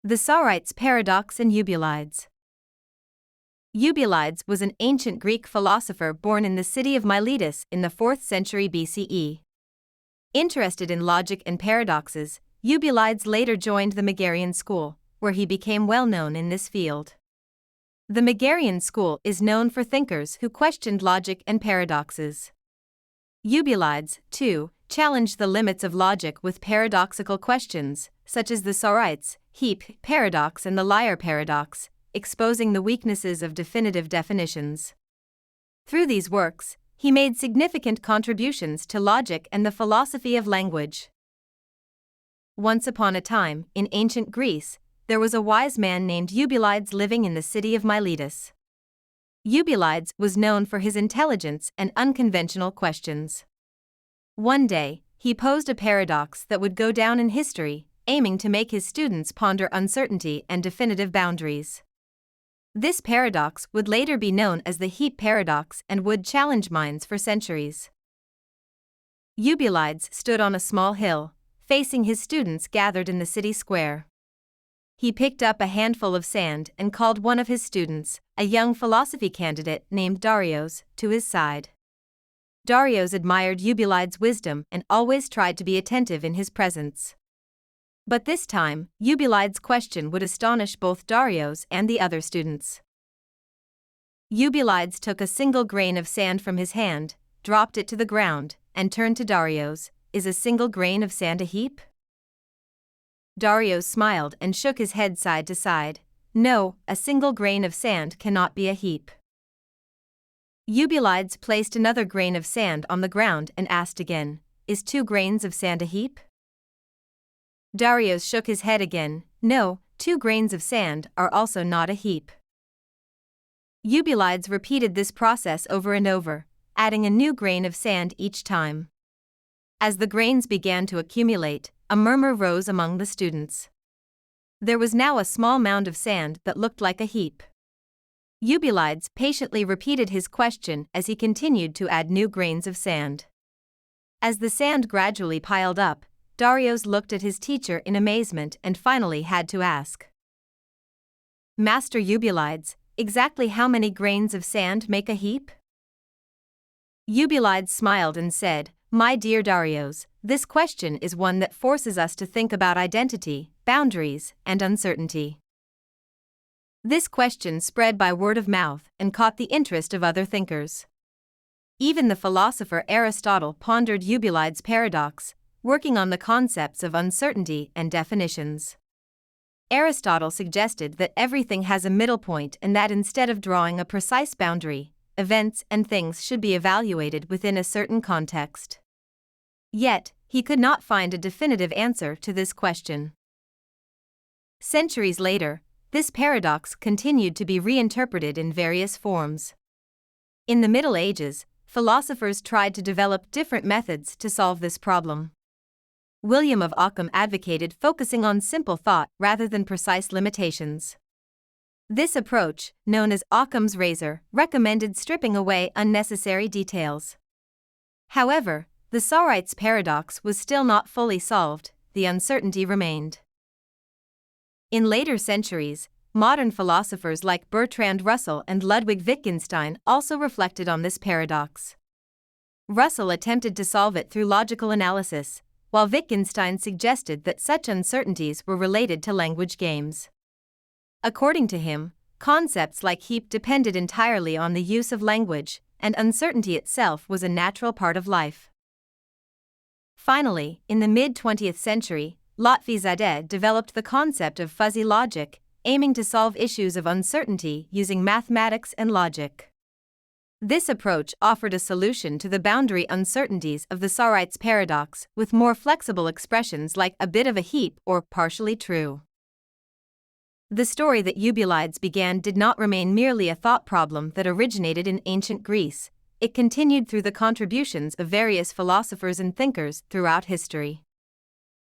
The Sorites paradox and Eubulides. Eubulides was an ancient Greek philosopher born in the city of Miletus in the 4th century BCE. Interested in logic and paradoxes, Eubulides later joined the Megarian School, where he became well known in this field. The Megarian School is known for thinkers who questioned logic and paradoxes. Eubulides, too, challenged the limits of logic with paradoxical questions, such as the Sorites, Heap paradox and the liar paradox, exposing the weaknesses of definitive definitions. Through these works, he made significant contributions to logic and the philosophy of language. Once upon a time, in ancient Greece, there was a wise man named Eubulides living in the city of Miletus. Eubulides was known for his intelligence and unconventional questions. One day, he posed a paradox that would go down in history, aiming to make his students ponder uncertainty and definitive boundaries. This paradox would later be known as the Heap paradox and would challenge minds for centuries. Eubulides stood on a small hill, facing his students gathered in the city square. He picked up a handful of sand and called one of his students, a young philosophy candidate named Darius, to his side. Darius admired Eubulides' wisdom and always tried to be attentive in his presence. But this time, Eubulides' question would astonish both Darius and the other students. Eubulides took a single grain of sand from his hand, dropped it to the ground, and turned to Darius. "Is a single grain of sand a heap?" Darius smiled and shook his head side to side. "No, a single grain of sand cannot be a heap." Eubulides placed another grain of sand on the ground and asked again, "Is 2 grains of sand a heap?" Darius shook his head again. "No, 2 grains of sand are also not a heap." Eubulides repeated this process over and over, adding a new grain of sand each time. As the grains began to accumulate, a murmur rose among the students. There was now a small mound of sand that looked like a heap. Eubulides patiently repeated his question as he continued to add new grains of sand. As the sand gradually piled up, Darius looked at his teacher in amazement and finally had to ask, "Master Eubulides, exactly how many grains of sand make a heap?" Eubulides smiled and said, "My dear Darius, this question is one that forces us to think about identity, boundaries, and uncertainty." This question spread by word of mouth and caught the interest of other thinkers. Even the philosopher Aristotle pondered Eubulides' paradox, working on the concepts of uncertainty and definitions. Aristotle suggested that everything has a middle point and that instead of drawing a precise boundary, events and things should be evaluated within a certain context. Yet, he could not find a definitive answer to this question. Centuries later, this paradox continued to be reinterpreted in various forms. In the Middle Ages, philosophers tried to develop different methods to solve this problem. William of Ockham advocated focusing on simple thought rather than precise limitations. This approach, known as Occam's razor, recommended stripping away unnecessary details. However, the Sorites paradox was still not fully solved, the uncertainty remained. In later centuries, modern philosophers like Bertrand Russell and Ludwig Wittgenstein also reflected on this paradox. Russell attempted to solve it through logical analysis, while Wittgenstein suggested that such uncertainties were related to language games. According to him, concepts like heap depended entirely on the use of language, and uncertainty itself was a natural part of life. Finally, in the mid-20th century, Lotfi Zadeh developed the concept of fuzzy logic, aiming to solve issues of uncertainty using mathematics and logic. This approach offered a solution to the boundary uncertainties of the Sorites paradox with more flexible expressions like a bit of a heap or partially true. The story that Eubulides began did not remain merely a thought problem that originated in ancient Greece. It continued through the contributions of various philosophers and thinkers throughout history.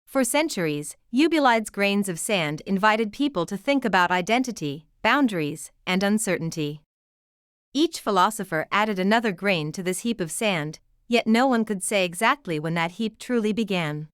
For centuries, Eubulides' grains of sand invited people to think about identity, boundaries, and uncertainty. Each philosopher added another grain to this heap of sand, yet no one could say exactly when that heap truly began.